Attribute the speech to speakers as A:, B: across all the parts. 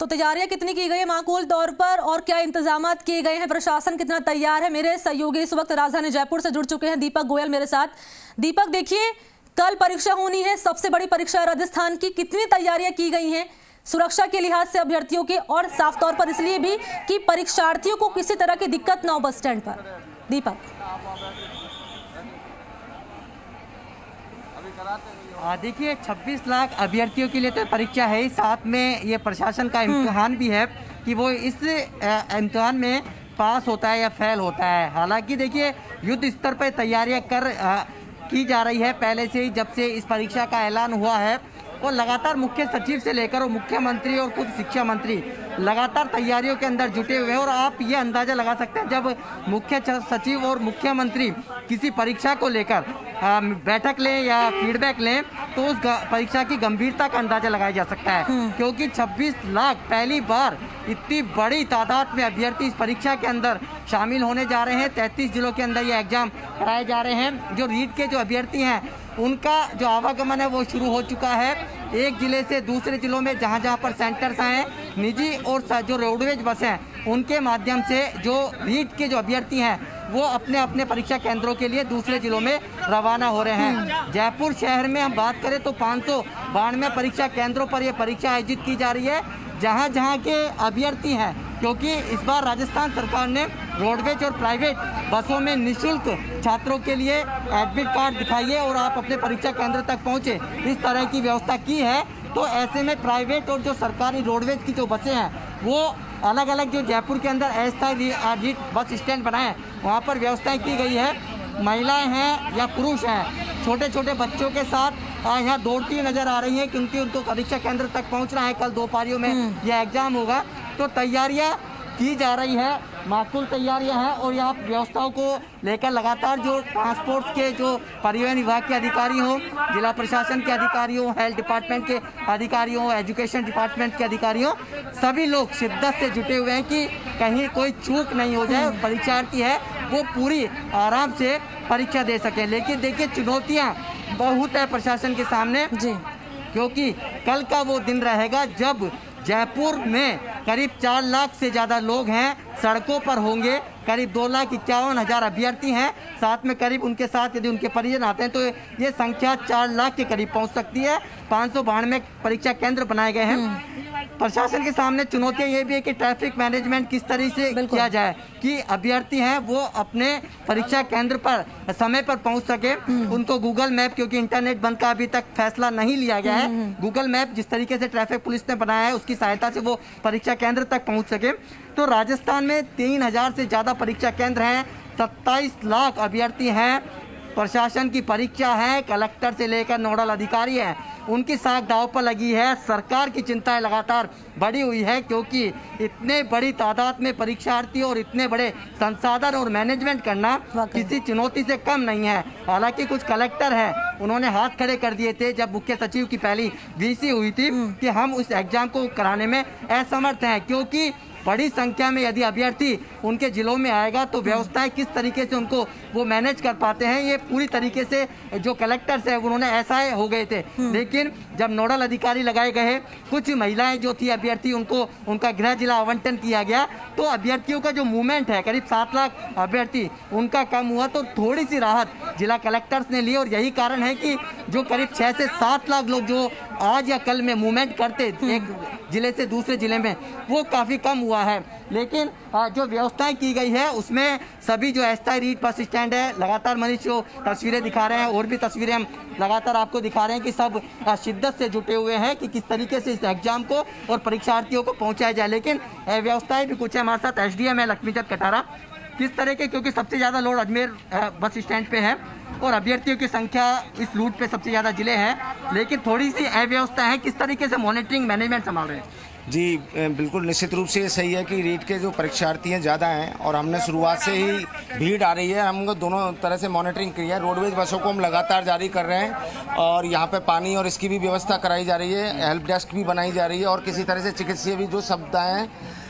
A: तो तैयारियां कितनी की गई है माकूल तौर पर, और क्या इंतजामात किए गए हैं, प्रशासन कितना तैयार है? मेरे सहयोगी इस वक्त राजधानी जयपुर से जुड़ चुके हैं, दीपक गोयल मेरे साथ। दीपक, देखिए कल परीक्षा होनी है, सबसे बड़ी परीक्षा है राजस्थान की, कितनी तैयारियां की गई हैं सुरक्षा के लिहाज से अभ्यर्थियों के, और साफ तौर पर इसलिए भी कि परीक्षार्थियों को किसी तरह की दिक्कत ना हो बस स्टैंड पर? दीपक।
B: देखिए 26 लाख अभ्यर्थियों के लिए तो परीक्षा है ही, साथ में ये प्रशासन का इम्तिहान भी है कि वो इस इम्तिहान में पास होता है या फेल होता है। हालांकि देखिए युद्ध स्तर पर तैयारियां की जा रही है पहले से ही, जब से इस परीक्षा का ऐलान हुआ है। और लगातार मुख्य सचिव से लेकर और मुख्यमंत्री और खुद शिक्षा मंत्री लगातार तैयारियों के अंदर जुटे हुए हैं। और आप ये अंदाज़ा लगा सकते हैं, जब मुख्य सचिव और मुख्यमंत्री किसी परीक्षा को लेकर बैठक लें या फीडबैक लें तो उस परीक्षा की गंभीरता का अंदाज़ा लगाया जा सकता है। क्योंकि 26 लाख पहली बार इतनी बड़ी तादाद में अभ्यर्थी इस परीक्षा के अंदर शामिल होने जा रहे हैं। 33 जिलों के अंदर ये एग्जाम कराए जा रहे हैं। जो रीट के जो अभ्यर्थी हैं उनका जो आवागमन है वो शुरू हो चुका है। एक जिले से दूसरे जिलों में जहाँ जहाँ पर सेंटर्स हैं, निजी और जो रोडवेज बस हैं उनके माध्यम से जो रीट के जो अभ्यर्थी हैं वो अपने अपने परीक्षा केंद्रों के लिए दूसरे जिलों में रवाना हो रहे हैं। जयपुर शहर में हम बात करें तो 592 परीक्षा केंद्रों पर यह परीक्षा आयोजित की जा रही है, जहाँ जहाँ के अभ्यर्थी हैं। क्योंकि इस बार राजस्थान सरकार ने रोडवेज और प्राइवेट बसों में निःशुल्क छात्रों के लिए एडमिट कार्ड दिखाइए और आप अपने परीक्षा केंद्र तक पहुँचे, इस तरह की व्यवस्था की है। तो ऐसे में प्राइवेट और जो सरकारी रोडवेज की जो बसें हैं वो अलग अलग जो जयपुर के अंदर अस्थायी बस स्टैंड बनाए वहाँ पर व्यवस्थाएं की गई है। महिलाएं हैं या पुरुष हैं, छोटे छोटे बच्चों के साथ यहाँ दौड़ती नजर आ रही हैं, क्योंकि उनको परीक्षा केंद्र तक पहुँचना है। कल 2 पारियों में यह एग्जाम होगा, तो तैयारियाँ की जा रही है, माकूल तैयारियां हैं। और यहाँ व्यवस्थाओं को लेकर लगातार जो ट्रांसपोर्ट के जो परिवहन विभाग के अधिकारी हों, जिला प्रशासन के अधिकारी हों, हेल्थ डिपार्टमेंट के अधिकारी हों, एजुकेशन डिपार्टमेंट के अधिकारी हों, सभी लोग शिद्दत से जुटे हुए हैं कि कहीं कोई चूक नहीं हो जाए, परीक्षार्थी है वो पूरी आराम से परीक्षा दे सकें। लेकिन देखिए चुनौतियाँ बहुत है प्रशासन के सामने जी, क्योंकि कल का वो दिन रहेगा जब जयपुर में करीब 4 लाख से ज़्यादा लोग हैं, सड़कों पर होंगे। करीब 2,51,000 अभ्यर्थी हैं, साथ में करीब उनके साथ यदि उनके परिजन आते हैं तो ये संख्या 4 लाख के करीब पहुंच सकती है। 592 परीक्षा केंद्र बनाए गए हैं। प्रशासन के सामने चुनौतियां ये भी है कि ट्रैफिक मैनेजमेंट किस तरह से किया जाए कि अभ्यर्थी हैं वो अपने परीक्षा केंद्र पर समय पर पहुंच सके। उनको गूगल मैप, क्योंकि इंटरनेट बंद का अभी तक फैसला नहीं लिया गया है, गूगल मैप जिस तरीके से ट्रैफिक पुलिस ने बनाया है उसकी सहायता से वो परीक्षा केंद्र तक पहुंच सके। तो राजस्थान में 3000 से ज़्यादा परीक्षा केंद्र हैं, 27 लाख अभ्यर्थी हैं। प्रशासन की परीक्षा है, कलेक्टर से लेकर नोडल अधिकारी हैं, उनकी साख दांव पर लगी है। सरकार की चिंताएं लगातार बढ़ी हुई है, क्योंकि इतने बड़ी तादाद में परीक्षार्थी और इतने बड़े संसाधन और मैनेजमेंट करना किसी चुनौती से कम नहीं है। हालांकि कुछ कलेक्टर हैं, उन्होंने हाथ खड़े कर दिए थे जब मुख्य सचिव की पहली वीसी हुई थी कि हम उस एग्जाम को कराने में असमर्थ हैं, क्योंकि बड़ी संख्या में यदि अभ्यर्थी उनके जिलों में आएगा तो व्यवस्थाएं किस तरीके से उनको वो मैनेज कर पाते हैं, ये पूरी तरीके से जो कलेक्टर्स हैं उन्होंने ऐसा हो गए थे। लेकिन जब नोडल अधिकारी लगाए गए, कुछ महिलाएं जो थी अभ्यर्थी, उनको उनका गृह जिला आवंटन किया गया, तो अभ्यर्थियों का जो मूवमेंट है, करीब 7 लाख अभ्यर्थी उनका कम हुआ, तो थोड़ी सी राहत जिला कलेक्टर्स ने ली। और यही कारण है कि जो करीब 6 से 7 लाख लोग जो आज या कल में मूवमेंट करते एक जिले से दूसरे जिले में, वो काफ़ी कम हुआ है। लेकिन जो व्यवस्थाएं की गई है उसमें सभी जो अस्थायी रीट बस स्टैंड है, लगातार मनीष जो तस्वीरें दिखा रहे हैं और भी तस्वीरें हम लगातार आपको दिखा रहे हैं कि सब शिद्दत से जुटे हुए हैं कि किस तरीके से इस एग्जाम को और परीक्षार्थियों को पहुंचाया जाए। लेकिन व्यवस्थाएं भी कुछ है। हमारे साथ एसडीएम है लक्ष्मीचंद कटारा, किस तरह के, क्योंकि सबसे ज़्यादा लोड अजमेर बस स्टैंड पे है और अभ्यर्थियों की संख्या इस रूट पे सबसे ज़्यादा जिले हैं, लेकिन थोड़ी सी अव्यवस्था है, किस तरीके से मॉनिटरिंग मैनेजमेंट संभाल रहे हैं?
C: जी बिल्कुल निश्चित रूप से ये सही है कि रीट के जो परीक्षार्थी हैं ज़्यादा हैं और हमने शुरुआत से ही भीड़ आ रही है, हम दोनों तरह से मॉनिटरिंग की है। रोडवेज बसों को हम लगातार जारी कर रहे हैं और यहाँ पे पानी और इसकी भी व्यवस्था कराई जा रही है, हेल्प डेस्क भी बनाई जा रही है और किसी तरह से चिकित्सीय भी जो सुविधाएं हैं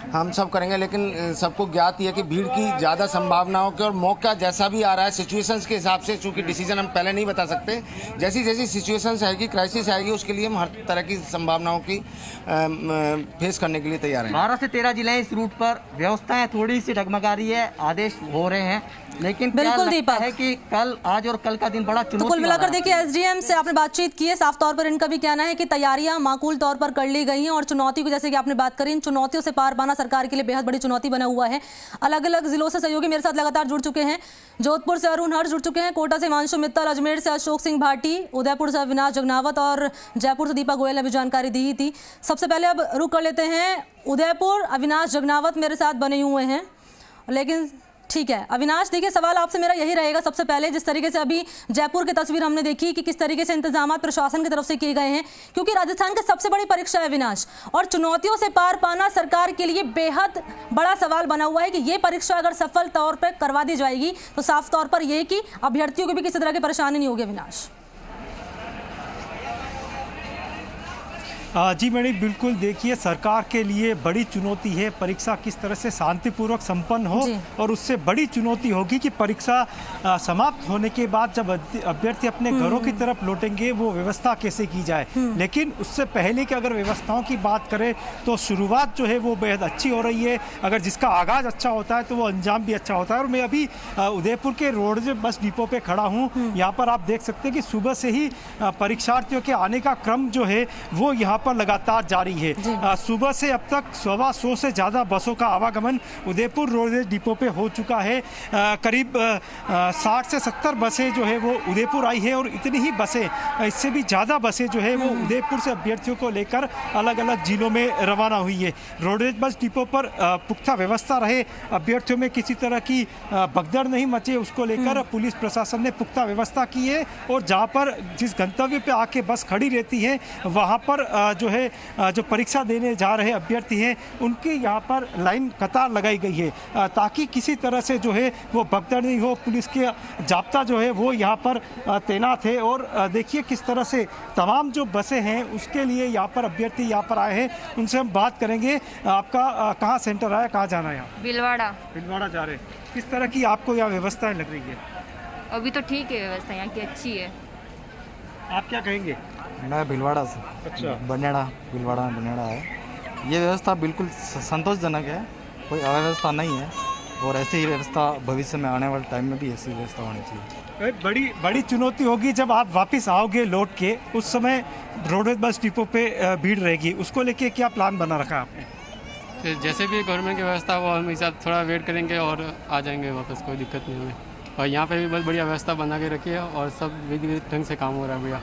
C: हम सब करेंगे। लेकिन सबको ज्ञात ही है कि भीड़ की ज़्यादा संभावनाओं के और मौका जैसा भी आ रहा है सिचुएशंस के हिसाब से चूँकि डिसीजन हम पहले नहीं बता सकते। जैसी जैसी सिचुएशंस आएगी, क्राइसिस आएगी, उसके लिए हम हर तरह की संभावनाओं की फेस करने के लिए तैयार हैं।
B: 12 से 13 जिले इस रूट पर व्यवस्थाएं थोड़ी सी डगमगा रही है, आदेश हो रहे हैं, लेकिन
A: बिल्कुल दीपक
B: है कि कल, आज और कल का दिन बड़ा चुनौती।
A: तो कुल मिलाकर देखिए, एसडीएम से आपने बातचीत की है, साफ तौर पर इनका भी कहना है कि तैयारियां माकूल तौर पर कर ली गई हैं और चुनौती को, जैसे कि आपने बात करी, इन चुनौतियों से पार पाना सरकार के लिए बेहद बड़ी चुनौती बना हुआ है। अलग अलग जिलों से सहयोगी मेरे साथ लगातार जुड़ चुके हैं। जोधपुर से अरुण हर्ष जुड़ चुके हैं, कोटा से हिमांशु मित्तल, अजमेर से अशोक सिंह भाटी, उदयपुर से अविनाश जगनावत और जयपुर से दीपक गोयल ने भी जानकारी दी ही थी। सबसे पहले अब रुक कर लेते हैं उदयपुर। अविनाश जगनावत मेरे साथ बने हुए हैं, लेकिन ठीक है अविनाश, देखिए सवाल आपसे मेरा यही रहेगा सबसे पहले, जिस तरीके से अभी जयपुर की तस्वीर हमने देखी कि किस तरीके से इंतजाम प्रशासन की तरफ से किए गए हैं, क्योंकि राजस्थान की सबसे बड़ी परीक्षा है अविनाश, और चुनौतियों से पार पाना सरकार के लिए बेहद बड़ा सवाल बना हुआ है कि ये परीक्षा अगर सफल तौर पर करवा दी जाएगी तो साफ तौर पर यह कि अभ्यर्थियों को भी किसी तरह की परेशानी नहीं होगी। अविनाश
D: जी मैडम, बिल्कुल देखिए, सरकार के लिए बड़ी चुनौती है परीक्षा किस तरह से शांतिपूर्वक संपन्न हो, और उससे बड़ी चुनौती होगी कि परीक्षा समाप्त होने के बाद जब अभ्यर्थी अपने घरों की तरफ लौटेंगे वो व्यवस्था कैसे की जाए। लेकिन उससे पहले कि अगर व्यवस्थाओं की बात करें तो शुरुआत जो है वो बेहद अच्छी हो रही है। अगर जिसका आगाज़ अच्छा होता है तो वो अंजाम भी अच्छा होता है। और मैं अभी उदयपुर के रोडवेज बस डिपो पे खड़ा हूँ। यहाँ पर आप देख सकते हैं कि सुबह से ही परीक्षार्थियों के आने का क्रम जो है वो यहाँ पर लगातार जारी है। सुबह से अब तक 125 से ज़्यादा बसों का आवागमन उदयपुर रोडवेज डिपो पे हो चुका है। करीब 60 से 70 बसें जो है वो उदयपुर आई है, और इतनी ही बसें, इससे भी ज़्यादा बसें जो है वो उदयपुर से अभ्यर्थियों को लेकर अलग अलग जिलों में रवाना हुई है। रोडवेज बस डिपो पर पुख्ता व्यवस्था रहे, अभ्यर्थियों में किसी तरह की भगदड़ नहीं मचे, उसको लेकर पुलिस प्रशासन ने पुख्ता व्यवस्था की है। और जहाँ पर जिस गंतव्य पे आके बस खड़ी रहती है वहाँ पर जो है जो परीक्षा देने जा रहे अभ्यर्थी हैं उनकी यहाँ पर लाइन कतार लगाई गई है, ताकि किसी तरह से जो है वो भगदड़ नहीं हो। पुलिस के जाब्ता जो है वो यहाँ पर तैनात है। और देखिए किस तरह से तमाम जो बसें हैं उसके लिए यहाँ पर अभ्यर्थी यहाँ पर आए हैं, उनसे हम बात करेंगे। आपका कहाँ सेंटर आया, कहाँ जाना है? यहाँ बिलवाड़ा जा रहे हैं। किस तरह की आपको यहाँ व्यवस्थाएं लग रही है?
E: अभी तो ठीक है, व्यवस्था यहाँ की अच्छी है।
D: आप क्या कहेंगे?
F: मैं भीलवाड़ा से।
D: अच्छा।
F: भीलवाड़ा है। ये व्यवस्था बिल्कुल संतोषजनक है, कोई अव्यवस्था नहीं है, और ऐसी ही व्यवस्था भविष्य में आने वाले टाइम में भी ऐसी व्यवस्था होनी चाहिए।
D: बड़ी चुनौती होगी जब आप वापस आओगे लौट के, उस समय रोडवेज बस डिपो पे भीड़ रहेगी, उसको लेके क्या प्लान बना रखा आपने?
G: जैसे भी गवर्नमेंट की व्यवस्था वो हम हिसाब थोड़ा वेट करेंगे और आ जाएंगे वापस, कोई दिक्कत नहीं हमें। और यहाँ पे भी बहुत बढ़िया व्यवस्था बना के रखी है और सब विधि ढंग से काम हो रहा है भैया।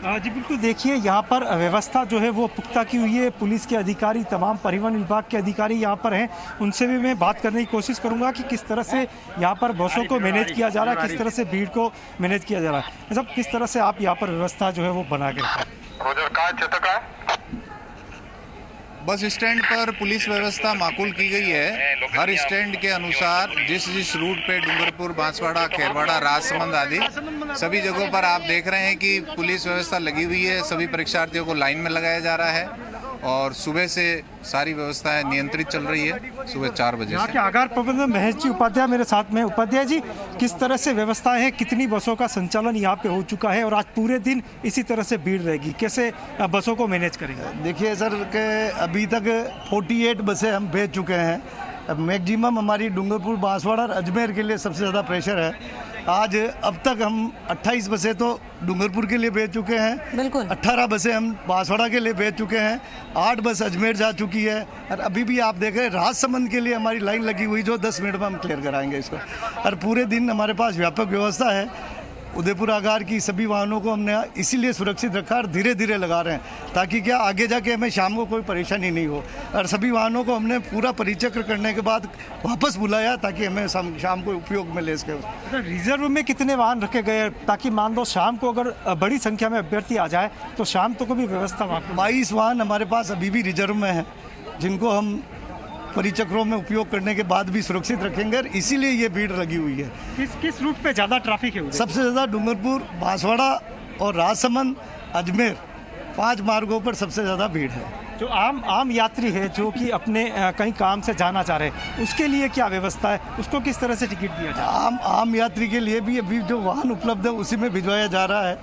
D: जी बिल्कुल, देखिए यहाँ पर व्यवस्था जो है वो पुख्ता की हुई है। पुलिस के अधिकारी, तमाम परिवहन विभाग के अधिकारी यहाँ पर हैं, उनसे भी मैं बात करने की कोशिश करूँगा कि किस तरह से यहाँ पर बसों को मैनेज किया जा रहा है, किस तरह से भीड़ को मैनेज किया जा रहा है। सब किस तरह से आप यहाँ पर व्यवस्था जो है वो बना के रखा?
H: बस स्टैंड पर पुलिस व्यवस्था माकूल की गई है। हर स्टैंड के अनुसार जिस रूट पे डूंगरपुर, बांसवाड़ा, खैरवाड़ा, राजसमंद आदि सभी जगहों पर आप देख रहे हैं कि पुलिस व्यवस्था लगी हुई है। सभी परीक्षार्थियों को लाइन में लगाया जा रहा है और सुबह से सारी व्यवस्थाएं नियंत्रित चल रही है, सुबह 4 बजे
D: यहाँ
H: से।
D: के आगार प्रबंधक महेश जी उपाध्याय मेरे साथ में। उपाध्याय जी, किस तरह से व्यवस्थाएं हैं, कितनी बसों का संचालन यहाँ पे हो चुका है और आज पूरे दिन इसी तरह से भीड़ रहेगी, कैसे बसों को मैनेज करेंगे?
I: देखिए सर के अभी तक 48 बसें हम भेज चुके हैं। मैक्सिमम हमारी डूंगरपुर, बांसवाड़ा और अजमेर के लिए सबसे ज़्यादा प्रेशर है। आज अब तक हम 28 बसें तो डूंगरपुर के लिए भेज चुके हैं,
A: बिल्कुल
I: 18 बसें हम बांसवाड़ा के लिए भेज चुके हैं, 8 बस अजमेर जा चुकी है, और अभी भी आप देख रहे हैं राजसमंद के लिए हमारी लाइन लगी हुई, जो 10 मिनट में हम क्लियर कराएंगे इसको। और पूरे दिन हमारे पास व्यापक व्यवस्था है। उदयपुर आगार की सभी वाहनों को हमने इसीलिए सुरक्षित रखा और धीरे धीरे लगा रहे हैं, ताकि क्या आगे जाके हमें शाम को कोई परेशानी नहीं हो। और सभी वाहनों को हमने पूरा परिचक्र करने के बाद वापस बुलाया, ताकि हमें शाम को उपयोग में ले सके।
D: रिजर्व में कितने वाहन रखे गए, ताकि मान लो शाम को अगर बड़ी संख्या में अभ्यर्थी आ जाए तो शाम तक को भी व्यवस्था वहाँ?
I: 22 वाहन हमारे पास अभी भी रिजर्व में हैं, जिनको हम परिचक्रों में उपयोग करने के बाद भी सुरक्षित रखेंगे, और इसीलिए ये भीड़ लगी हुई है।
D: किस रूट पे ज़्यादा ट्रैफिक है?
I: सबसे ज़्यादा डूंगरपुर, बांसवाड़ा और राजसमंद, अजमेर, 5 मार्गों पर सबसे ज़्यादा भीड़ है।
D: जो आम यात्री है जो कि अपने कहीं काम से जाना चाह रहे हैं, उसके लिए क्या व्यवस्था है, उसको किस तरह से टिकट दिया जाए?
I: आम यात्री के लिए भी अभी जो वाहन उपलब्ध है उसी में भिजवाया जा रहा है।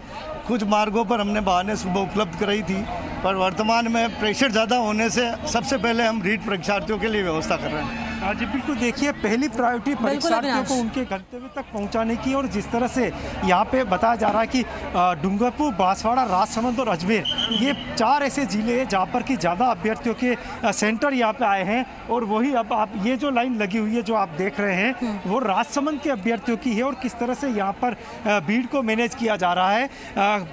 I: कुछ मार्गों पर हमने वाहनें सुबह उपलब्ध कराई थी, पर वर्तमान में प्रेशर ज़्यादा होने से सबसे पहले हम रीट परीक्षार्थियों के लिए व्यवस्था कर रहे हैं।
D: जी बिल्कुल, देखिए पहली प्रायोरिटी परीक्षार्थियों को उनके गंतव्य तक पहुंचाने की, और जिस तरह से यहाँ पे बताया जा रहा है कि डूंगरपुर, बांसवाड़ा, राजसमंद और अजमेर, ये 4 ऐसे जिले हैं जहाँ पर कि ज़्यादा अभ्यर्थियों के सेंटर यहाँ पे आए हैं। और वही अब आप ये जो लाइन लगी हुई है जो आप देख रहे हैं वो राजसमंद के अभ्यर्थियों की है, और किस तरह से यहाँ पर भीड़ को मैनेज किया जा रहा है,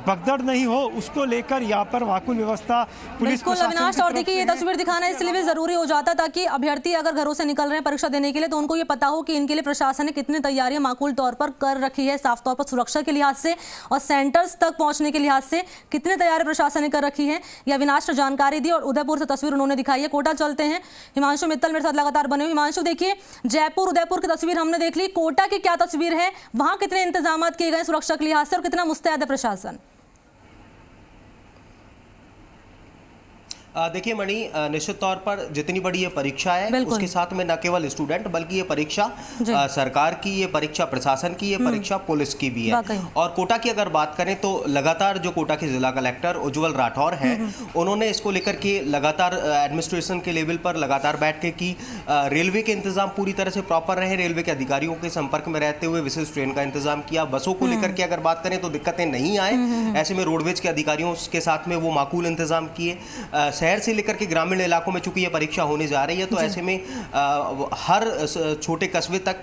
D: भगदड़ नहीं हो उसको लेकर यहाँ पर माकूल व्यवस्था पुलिस
A: अविनाश। और देखिए ये तस्वीर दिखाना इसलिए भी जरूरी हो जाता ताकि अभ्यर्थी अगर घरों से निकल रहे हैं परीक्षा देने के लिए तो उनको ये पता हो कि इनके लिए प्रशासन ने कितनी तैयारियां माकूल तौर पर कर रखी है, साफ तौर पर सुरक्षा के लिहाज से और सेंटर्स तक पहुंचने के लिहाज से कितनी तैयारी प्रशासन ने कर रखी है। यह अविनाश ने जानकारी दी और उदयपुर से तस्वीर उन्होंने दिखाई है। कोटा चलते हैं, हिमांशु मित्तल मेरे साथ लगातार बने हुए। हिमांशु, देखिए जयपुर, उदयपुर की तस्वीर हमने देख ली, कोटा की क्या तस्वीर है, वहां कितने इंतजाम किए गए सुरक्षा के लिहाज से और कितना मुस्तैद है प्रशासन?
J: देखिए मणि, निश्चित तौर पर जितनी बड़ी ये परीक्षा है उसके साथ में न केवल स्टूडेंट बल्कि ये परीक्षा सरकार की, ये परीक्षा प्रशासन की, ये परीक्षा पुलिस की भी है। और कोटा की अगर बात करें तो लगातार जो कोटा के जिला कलेक्टर उज्जवल राठौर हैं उन्होंने इसको लेकर के लगातार एडमिनिस्ट्रेशन के लेवल पर लगातार बैठकें की। रेलवे के इंतजाम पूरी तरह से प्रॉपर रहे, रेलवे के अधिकारियों के संपर्क में रहते हुए विशेष ट्रेन का इंतजाम किया। बसों को लेकर के अगर बात करें तो दिक्कतें नहीं आए, ऐसे में रोडवेज के अधिकारियों के साथ में वो माकूल इंतजाम किए। शहर से लेकर के ग्रामीण इलाकों में चूंकि ये परीक्षा होने जा रही है तो ऐसे में हर छोटे कस्बे तक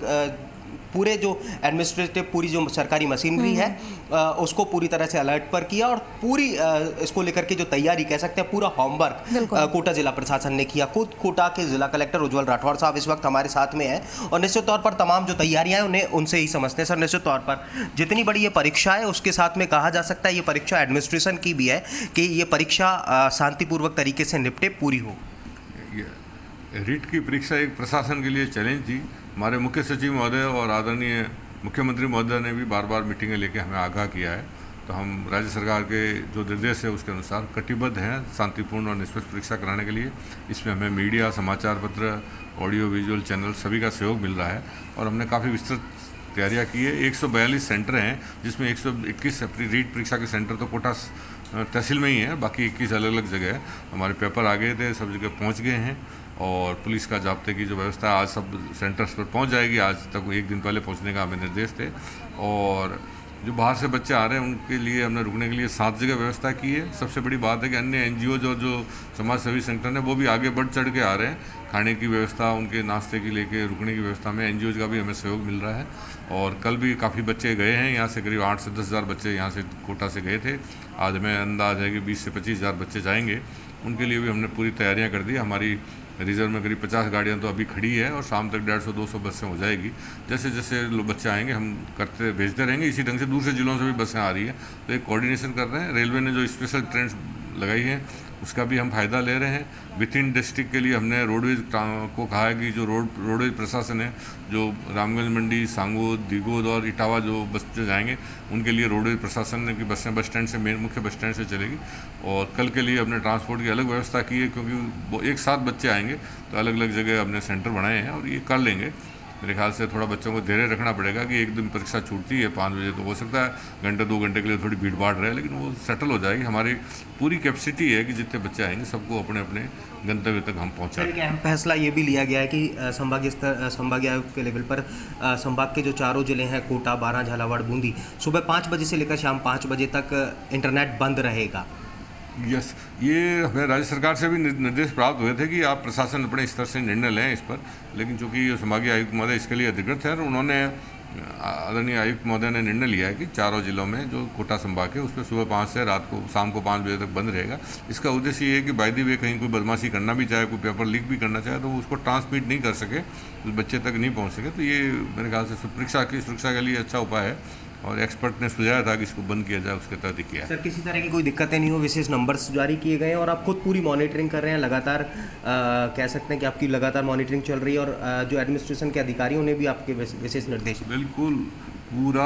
J: पूरे जो एडमिनिस्ट्रेटिव पूरी जो सरकारी मशीनरी है उसको पूरी तरह से अलर्ट पर किया और पूरी इसको लेकर के जो तैयारी कह सकते हैं पूरा होमवर्क कोटा जिला प्रशासन ने किया। खुद कोटा के जिला कलेक्टर उज्जवल राठौर साहब इस वक्त हमारे साथ में हैं और निश्चित तौर पर तमाम जो तैयारियां हैं उन्हें उनसे ही समझते हैं। सर, निश्चित तौर पर जितनी बड़ी ये परीक्षा है उसके साथ में कहा जा सकता है ये परीक्षा एडमिनिस्ट्रेशन की भी है कि ये परीक्षा शांतिपूर्वक तरीके से निपटे, पूरी हो।
K: रीट की परीक्षा एक प्रशासन के लिए चैलेंज थी। हमारे मुख्य सचिव महोदय और आदरणीय मुख्यमंत्री महोदय ने भी बार बार मीटिंगें लेके हमें आगाह किया है, तो हम राज्य सरकार के जो निर्देश है उसके अनुसार कटिबद्ध हैं शांतिपूर्ण और निष्पक्ष परीक्षा कराने के लिए। इसमें हमें मीडिया, समाचार पत्र, ऑडियो विजुअल चैनल सभी का सहयोग मिल रहा है और हमने काफ़ी विस्तृत तैयारियाँ की है। 142 सेंटर हैं जिसमें 121 रीट परीक्षा के सेंटर तो कोटा तहसील में ही है, बाकी 21 अलग अलग जगह है। हमारे पेपर आ गए थे, सब जगह पहुँच गए हैं और पुलिस का जाब्ते की जो व्यवस्था है आज सब सेंटर्स पर पहुंच जाएगी। आज तक एक दिन पहले पहुंचने का हमें निर्देश थे और जो बाहर से बच्चे आ रहे हैं उनके लिए हमने रुकने के लिए 7 जगह व्यवस्था की है। सबसे बड़ी बात है कि अन्य NGOज और जो समाज सेवी संगठन है वो भी आगे बढ़ चढ़ के आ रहे हैं। खाने की व्यवस्था, उनके नाश्ते की लेके रुकने की व्यवस्था में NGOज का भी हमें सहयोग मिल रहा है और कल भी काफ़ी बच्चे गए हैं। यहाँ से करीब 8 से 10 हज़ार बच्चे यहाँ से कोटा से गए थे। आज हमें अंदाज है कि 20 से 25 हज़ार बच्चे जाएंगे, उनके लिए भी हमने पूरी तैयारियाँ कर दी। हमारी रिजर्व में करीब 50 गाड़ियाँ तो अभी खड़ी है और शाम तक 150-200 बसें हो जाएगी। जैसे जैसे लोग बच्चे आएंगे हम भेजते रहेंगे। इसी ढंग से दूसरे जिलों से भी बसें आ रही हैं, तो एक कोऑर्डिनेशन कर रहे हैं। रेलवे ने जो स्पेशल ट्रेन लगाई है उसका भी हम फ़ायदा ले रहे हैं। विद इन डिस्ट्रिक्ट के लिए हमने रोडवेज को कहा है कि जो रोडवेज प्रशासन है, जो रामगंज मंडी, सांगोद, दिगोद और इटावा जो बच्चे जाएंगे उनके लिए रोडवेज प्रशासन ने की बसें बस स्टैंड से, मेन मुख्य बस स्टैंड से चलेगी। और कल के लिए हमने ट्रांसपोर्ट की अलग व्यवस्था की है क्योंकि वो एक साथ बच्चे आएंगे तो अलग अलग जगह हमने सेंटर बनाए हैं और ये कर लेंगे। मेरे ख्याल से थोड़ा बच्चों को धैर्य रखना पड़ेगा कि एक दिन परीक्षा छूटती है 5 बजे, तो हो सकता है घंटे 2 घंटे के लिए थोड़ी भीड़ भाड़ रहे, लेकिन वो सेटल हो जाएगी। हमारी पूरी कैपेसिटी है कि जितने बच्चे आएंगे सबको अपने अपने गंतव्य तक हम पहुँचाएंगे।
J: अहम फैसला ये भी लिया गया है कि संभागीय आयुक्त के लेवल पर संभाग के जो 4 जिले हैं कोटा, बारां, झालावाड़, बूंदी, सुबह 5 बजे से लेकर शाम 5 बजे तक इंटरनेट बंद रहेगा।
K: यस, ये हमें राज्य सरकार से भी निर्देश प्राप्त हुए थे कि आप प्रशासन अपने स्तर से निर्णय लें इस पर, लेकिन चूंकि संभागीय आयुक्त महोदय इसके लिए अधिकृत है और उन्होंने आदरणीय आयुक्त महोदय ने निर्णय लिया है कि 4 जिलों में जो कोटा संभाग है उस पर सुबह 5 से रात को शाम को 5 बजे तक बंद रहेगा। इसका उद्देश्य ये है कि बाय द वे कहीं कोई बदमाशी करना भी चाहे, कोई पेपर लीक भी करना चाहे तो वो उसको ट्रांसमिट नहीं कर सके, उस बच्चे तक नहीं पहुँच सके। तो ये मेरे ख्याल से परीक्षा की सुरक्षा के लिए अच्छा उपाय है और एक्सपर्ट ने सुझाया था कि इसको बंद किया जाए, उसके तहत किया।
J: सर, किसी तरह की कोई दिक्कतें नहीं हो, विशेष नंबर्स जारी किए गए हैं और आप खुद पूरी मॉनिटरिंग कर रहे हैं लगातार, कह सकते हैं कि आपकी लगातार मॉनिटरिंग चल रही है और जो एडमिनिस्ट्रेशन के अधिकारियों ने भी आपके विशेष निर्देश।
K: बिल्कुल, पूरा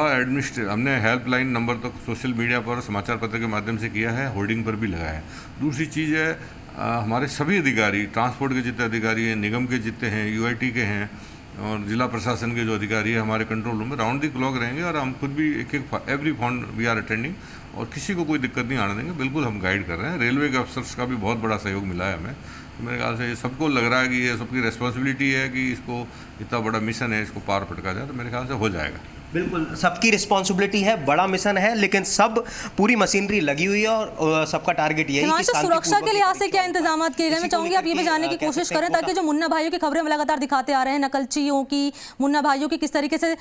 K: हमने हेल्पलाइन नंबर तक सोशल मीडिया पर, समाचार पत्र के माध्यम से किया है, होर्डिंग पर भी लगाया है। दूसरी चीज़ है हमारे सभी अधिकारी, ट्रांसपोर्ट के जितने अधिकारी हैं, निगम के जितने हैं, यूआईटी के हैं और जिला प्रशासन के जो अधिकारी है हमारे कंट्रोल रूम में राउंड दी क्लॉक रहेंगे और हम खुद भी एक every phone we are attending और किसी को कोई दिक्कत नहीं आने देंगे। बिल्कुल हम गाइड कर रहे हैं। रेलवे के अफसर्स का भी बहुत बड़ा सहयोग मिला है हमें। तो मेरे ख्याल से ये सबको लग रहा है कि ये सबकी रिस्पॉन्सिबिलिटी है कि इसको इतना बड़ा मिशन है, इसको पार पटका जाए, तो मेरे ख्याल से हो जाएगा।
J: बिल्कुल सबकी रिस्पॉन्सिबिलिटी है, बड़ा मिशन है, लेकिन सब पूरी मशीनरी लगी हुई है और सबका टारगेट यही है कि
A: सुरक्षा के लिहाज से क्या इंतजाम किए गए? मैं चाहूंगी आप ये भी जानने की कोशिश करें ताकि जो मुन्ना भाइयों की खबरें लगातार दिखाते आ रहे हैं, नकलचियों की, मुन्ना भाइयों की किस तरीके से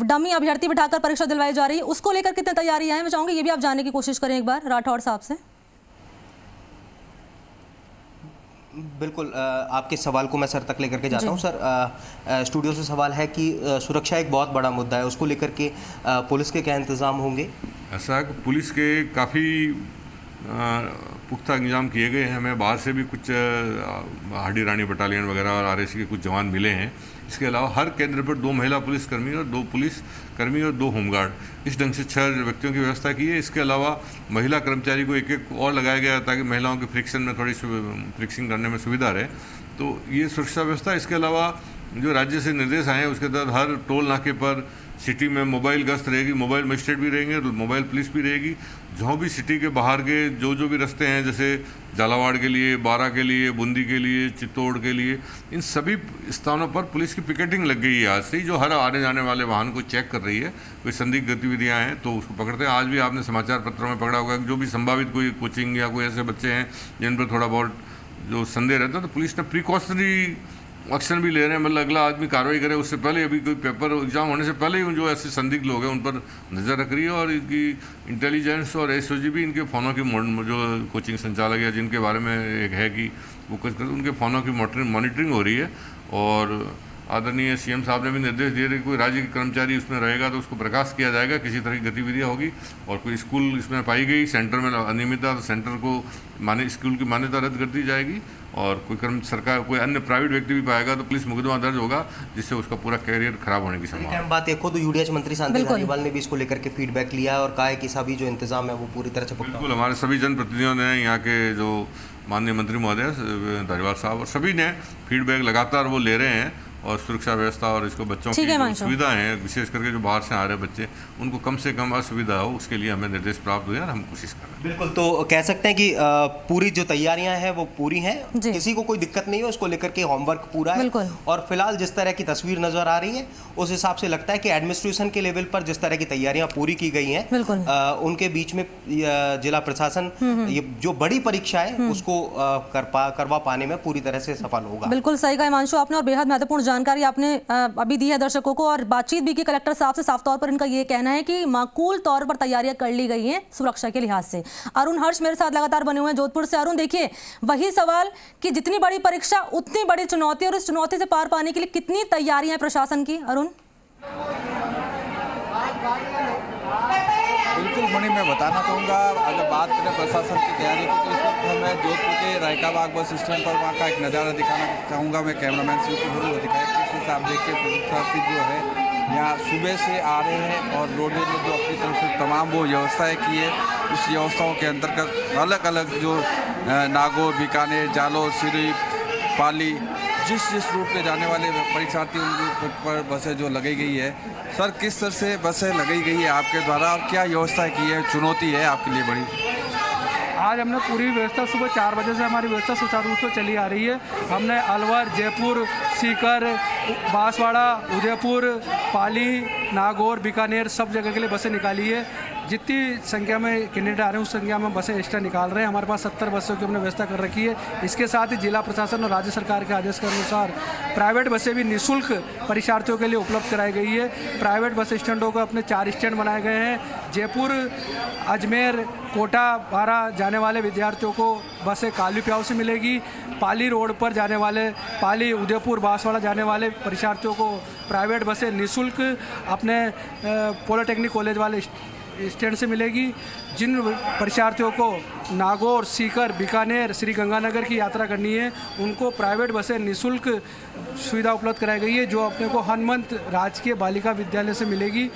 A: डमी अभ्यर्थी बिठाकर परीक्षा दिलवाई जा रही है, उसको लेकर कितनी तैयारियां हैं, मैं चाहूंगी ये भी आप जानने की कोशिश करें एक बार राठौड़ साहब से।
J: बिल्कुल आपके सवाल को मैं सर तक लेकर के जाता हूँ। सर स्टूडियो से सवाल है कि सुरक्षा एक बहुत बड़ा मुद्दा है, उसको लेकर के पुलिस के क्या इंतज़ाम होंगे?
K: ऐसा है कि पुलिस के काफ़ी पुख्ता इंतजाम किए गए हैं। हमें बाहर से भी कुछ हाडी रानी बटालियन वगैरह और आरएसी के कुछ जवान मिले हैं। इसके अलावा हर केंद्र पर 2 महिला पुलिसकर्मी और 2 पुलिसकर्मी और 2 होमगार्ड, इस ढंग से 6 व्यक्तियों की व्यवस्था की है। इसके अलावा महिला कर्मचारी को एक और लगाया गया ताकि महिलाओं के फ्रिक्शन में थोड़ी फ्रिक्सिंग करने में सुविधा रहे। तो ये सुरक्षा व्यवस्था। इसके अलावा जो राज्य से निर्देश आए हैं उसके तहत हर टोल नाके पर सिटी में मोबाइल गश्त रहेगी, मोबाइल मजिस्ट्रेट भी रहेंगे, मोबाइल पुलिस भी रहेगी। जहाँ भी सिटी के बाहर के जो भी रास्ते हैं, जैसे झालावाड़ के लिए, बारा के लिए, बूंदी के लिए, चित्तौड़ के लिए, इन सभी स्थानों पर पुलिस की पिकेटिंग लग गई है आज से ही, जो हर आने जाने वाले वाहन को चेक कर रही है। कोई संदिग्ध गतिविधियाँ हैं तो उसको पकड़ते हैं। आज भी आपने समाचार पत्रों में पकड़ा होगा जो भी संभावित कोई कोचिंग या कोई ऐसे बच्चे हैं जिन पर थोड़ा बहुत जो संदेह रहता है, तो पुलिस ने प्रिकॉशनरी एक्शन भी ले रहे हैं। मतलब अगला आदमी कार्रवाई करे उससे पहले, अभी कोई पेपर एग्जाम होने से पहले ही जो ऐसे संदिग्ध लोग हैं उन पर नज़र रख रही है। और इनकी इंटेलिजेंस और एसओजी भी इनके फ़ोनों की जो कोचिंग संचालक या जिनके बारे में एक है कि वो कुछ करते, उनके फ़ोनों की मॉनिटरिंग हो रही है। और आदरणीय सीएम साहब ने भी निर्देश दिए थे कि कोई राज्य कर्मचारी उसमें रहेगा तो उसको बर्खास्त किया जाएगा, किसी तरह की गतिविधियाँ होगी। और कोई स्कूल इसमें पाई गई सेंटर में अनियमितता, तो सेंटर को स्कूल की मान्यता रद्द कर दी जाएगी। और कोई सरकार कोई अन्य प्राइवेट व्यक्ति भी पाएगा तो पुलिस मुकदमा दर्ज होगा, जिससे उसका पूरा कैरियर खराब होने की संभावना है।
J: बात खुद यूडीएच मंत्री शांति धारीवाल ने भी इसको लेकर के फीडबैक लिया और कहा है कि सभी जो इंतजाम है वो पूरी तरह से
K: बिल्कुल हमारे सभी जनप्रतिनिधियों ने, यहाँ के जो माननीय मंत्री महोदय धारीवाल साहब और सभी ने फीडबैक लगातार वो ले रहे हैं। और सुरक्षा व्यवस्था और इसको बच्चों की सुविधा है, विशेष करके जो बाहर से आ रहे बच्चे, उनको कम से कम असुविधा हो, उसके लिए हमें निर्देश प्राप्त हुए और हम कोशिश कर रहे हैं।
J: बिल्कुल, तो कह सकते हैं कि पूरी जो तैयारियां हैं वो पूरी हैं, किसी को कोई दिक्कत नहीं है, उसको लेकर के होमवर्क पूरा है। और फिलहाल जिस तरह की तस्वीर नजर आ रही है उस हिसाब से लगता है कि एडमिनिस्ट्रेशन के लेवल पर जिस तरह की तैयारियां पूरी की गई हैं, उनके बीच में जिला प्रशासन ये जो बड़ी परीक्षा है उसको करवा पाने में पूरी तरह से सफल होगा।
A: बिल्कुल सही कहा हिमांशु आपने, और बेहद महत्वपूर्ण जानकारी आपने अभी दी है दर्शकों को। और बातचीत भी की कलेक्टर साहब से, साफ तौर पर इनका ये कहना है कि माकूल तौर पर तैयारियां कर ली गई हैं सुरक्षा के लिहाज से। अरुण हर्ष मेरे साथ लगातार बने हुए हैं जोधपुर से। अरुण देखिए, वही सवाल कि जितनी बड़ी परीक्षा उतनी बड़ी चुनौती, और इस चुनौती से पार पाने के लिए कितनी तैयारियां हैं प्रशासन की? अरुण
L: बिल्कुल मणि, मैं बताना चाहूँगा, अगर बात करें प्रशासन की तैयारी की तो इस वक्त मैं जोधपुर के रायकाबाग बस स्टैंड पर वहाँ का एक नज़ारा दिखाना चाहूँगा। मैं कैमरामैन से वो दिखाया किस हिसाब से आप देखिए परीक्षार्थी जो है यहाँ सुबह से आ रहे हैं और रोडवेज ने जो अपनी तरफ से तमाम वो व्यवस्थाएँ की है, उस व्यवस्थाओं के अंतर्गत अलग अलग जो नागौर, बीकानेर, जालोर, सिरी, पाली, जिस रूट पे जाने वाले परीक्षार्थी उनके पर बसें जो लगाई गई है। सर, किस तरह से बसें लगाई गई है आपके द्वारा और क्या व्यवस्था की है, चुनौती है आपके लिए बड़ी?
M: आज हमने पूरी व्यवस्था सुबह 4 बजे से हमारी व्यवस्था सुचारू रूप से चली आ रही है। हमने अलवर, जयपुर, सीकर, बांसवाड़ा, उदयपुर, पाली, नागौर, बीकानेर सब जगह के लिए बसें निकाली है। जितनी संख्या में कैंडिडेट आ रहे हैं उस संख्या में बसें एक्स्ट्रा निकाल रहे हैं। हमारे पास 70 बसों की हमने व्यवस्था कर रखी है। इसके साथ ही जिला प्रशासन और राज्य सरकार के आदेश के अनुसार प्राइवेट बसें भी निःशुल्क परीक्षार्थियों के लिए उपलब्ध कराई गई है। प्राइवेट बस स्टैंडों को अपने 4 स्टैंड बनाए गए हैं। जयपुर, अजमेर, कोटा, बारा जाने वाले विद्यार्थियों को बसें काली प्याऊ से मिलेगी। पाली रोड पर जाने वाले, पाली, उदयपुर, बांसवाड़ा जाने वाले परीक्षार्थियों को प्राइवेट बसें निःशुल्क अपने पॉलिटेक्निक कॉलेज वाले स्टैंड से मिलेगी। जिन परीक्षार्थियों को नागौर, सीकर, बीकानेर, श्री गंगानगर की यात्रा करनी है उनको प्राइवेट बसें निःशुल्क सुविधा उपलब्ध कराई गई है, जो अपने को हनुमंत राजकीय बालिका विद्यालय से मिलेगी।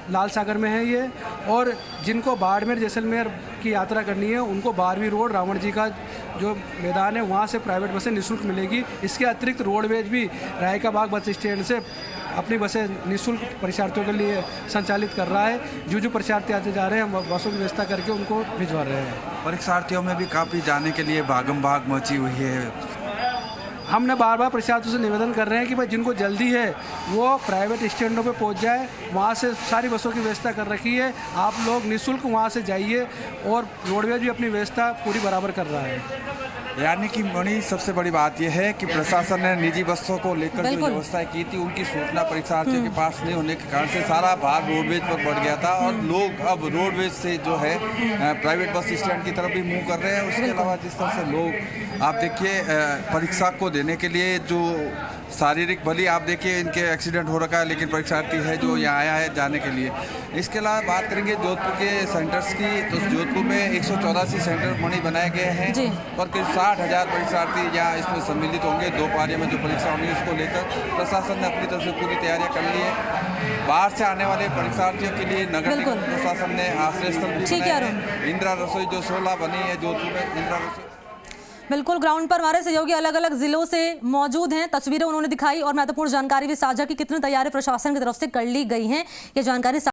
M: लाल सागर में है ये, और जिनको बाड़मेर जैसलमेर की यात्रा करनी है उनको 12वीं रोड रावण जी का जो मैदान है वहाँ से प्राइवेट बसें निःशुल्क मिलेगी। इसके अतिरिक्त रोडवेज भी राय का बाग बस स्टैंड से अपनी बसें निःशुल्क परीक्षार्थियों के लिए संचालित कर रहा है। जो परीक्षार्थी आते जा रहे हैं हम बसों की व्यवस्था करके उनको भिजवा रहे हैं।
L: परीक्षार्थियों में भी काफ़ी जाने के लिए भागम भाग मची हुई है।
M: हमने बार बार परीक्षार्थियों से निवेदन कर रहे हैं कि भाई जिनको जल्दी है वो प्राइवेट स्टैंडों पे पहुंच जाए, वहाँ से सारी बसों की व्यवस्था कर रखी है। आप लोग निःशुल्क वहाँ से जाइए, और रोडवेज भी अपनी व्यवस्था पूरी बराबर कर रहा है।
L: यानी कि मणि सबसे बड़ी बात यह है कि प्रशासन ने निजी बसों को लेकर जो व्यवस्थाएं की थी उनकी सूचना परीक्षार्थियों के पास नहीं होने के कारण से सारा भार रोडवेज पर बढ़ गया था, और लोग अब रोडवेज से जो है प्राइवेट बस स्टैंड की तरफ भी मूव कर रहे हैं। उसके अलावा जिस तरह से लोग आप देखिए परीक्षा को देने के लिए जो शारीरिक भली आप देखिए इनके एक्सीडेंट हो रखा है, लेकिन परीक्षार्थी है जो यहाँ आया है जाने के लिए। इसके अलावा बात करेंगे जोधपुर के सेंटर्स की, तो जोधपुर में 184 सेंटर मणि बनाए गए हैं और करीब 60,000 परीक्षार्थी यहाँ इसमें सम्मिलित होंगे। 2 पारियों में जो परीक्षा होंगी उसको लेकर प्रशासन ने अपनी तरफ से पूरी तैयारियां कर ली है। बाहर से आने वाले परीक्षार्थियों के लिए नगर निगम प्रशासन ने आश्रय स्थल भी बनाए हैं। इंदिरा रसोई जो 16 बनी है जोधपुर में, इंदिरा रसोई।
A: बिल्कुल, ग्राउंड पर हमारे सहयोगी अलग अलग जिलों से मौजूद हैं, तस्वीरें उन्होंने दिखाई और महत्वपूर्ण जानकारी भी साझा की। कितनी तैयारी प्रशासन की तरफ से कर ली गई हैं, ये जानकारी